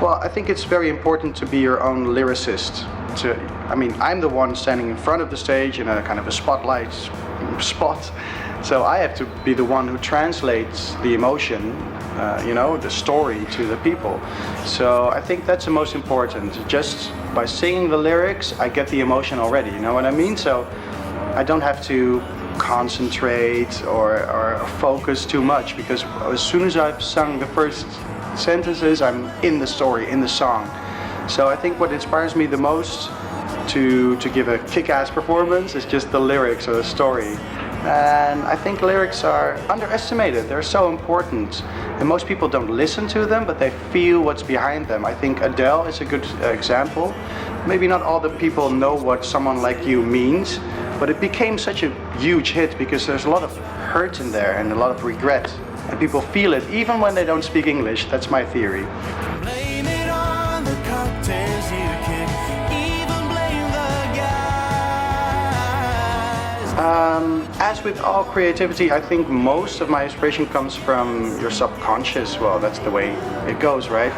Well, I think it's very important to be your own lyricist. I'm the one standing in front of the stage in a kind of a spotlight spot, so I have to be the one who translates the emotion, the story to the people. So I think that's the most important. Just by singing the lyrics, I get the emotion already, you know what I mean? So I don't have to concentrate or focus too much, because as soon as I've sung the first sentences, I'm in the story, in the song. So I think what inspires me the most to give a kick-ass performance is just the lyrics or the story. And I think lyrics are underestimated. They're so important. And most people don't listen to them, but they feel what's behind them. I think Adele is a good example. Maybe not all the people know what Someone Like You means, but it became such a huge hit because there's a lot of hurt in there and a lot of regret. And people feel it even when they don't speak English. That's my theory. Blame it on the cocktails you kick, even blame the guys. As with all creativity, I think most of my inspiration comes from your subconscious. Well, that's the way it goes, right?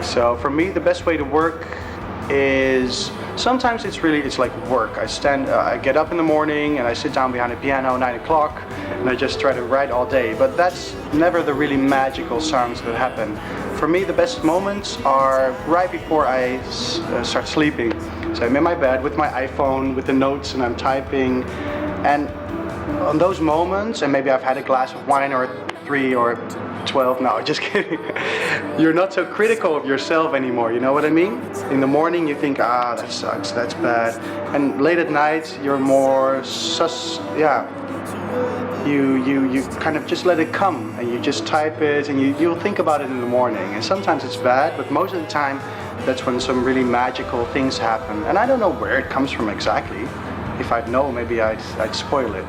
So for me, the best way to work is sometimes it's like work. I get up in the morning and I sit down behind a piano 9 o'clock and I just try to write all day. But that's never the really magical songs that happen. For me, the best moments are right before I start sleeping. So I'm in my bed with my iPhone, with the notes, and I'm typing. And on those moments, and maybe I've had a glass of wine or 3 or 12, no, just kidding. You're not so critical of yourself anymore, you know what I mean? In the morning you think, that sucks, that's bad. And late at night you're more you kind of just let it come and you just type it and you'll think about it in the morning. And sometimes it's bad, but most of the time that's when some really magical things happen. And I don't know where it comes from exactly. If I'd know, maybe I'd spoil it.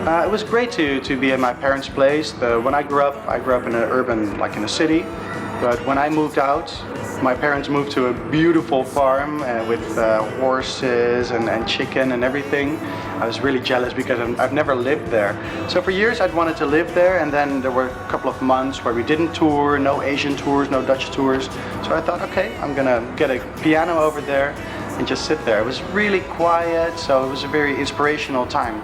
It was great to be at my parents' place. When I grew up in an urban, like in a city. But when I moved out, my parents moved to a beautiful farm with horses and chicken and everything. I was really jealous because I've never lived there. So for years I'd wanted to live there, and then there were a couple of months where we didn't tour, no Asian tours, no Dutch tours. So I thought, okay, I'm gonna get a piano over there and just sit there. It was really quiet, so it was a very inspirational time.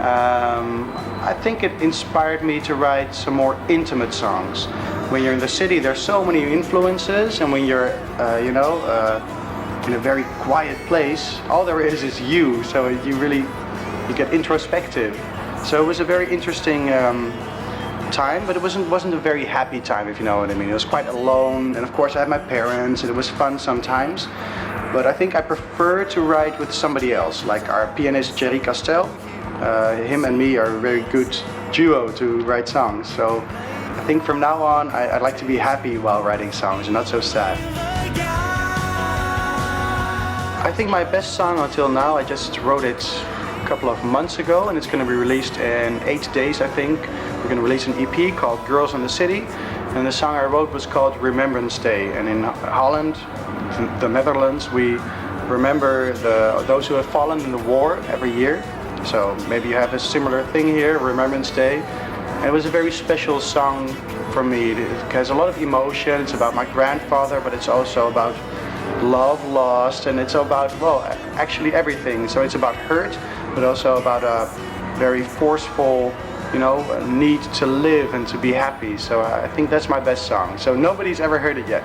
I think it inspired me to write some more intimate songs. When you're in the city, there's so many influences, and when you're, in a very quiet place, all there is you. So you get introspective. So it was a very interesting time, but it wasn't a very happy time, if you know what I mean. It was quite alone, and of course I had my parents, and it was fun sometimes. But I think I prefer to write with somebody else, like our pianist Jerry Castel. Him and me are a very good duo to write songs. So I think from now on I'd like to be happy while writing songs and not so sad. I think my best song until now, I just wrote it a couple of months ago, and it's going to be released in 8 days, I think. We're going to release an EP called Girls in the City, and the song I wrote was called Remembrance Day. And in Holland, the Netherlands, we remember those who have fallen in the war every year. So maybe you have a similar thing here, Remembrance Day. And it was a very special song for me. It has a lot of emotion. It's about my grandfather, but it's also about love lost, and it's about, well, actually everything. So it's about hurt, but also about a very forceful, need to live and to be happy. So I think that's my best song. So nobody's ever heard it yet.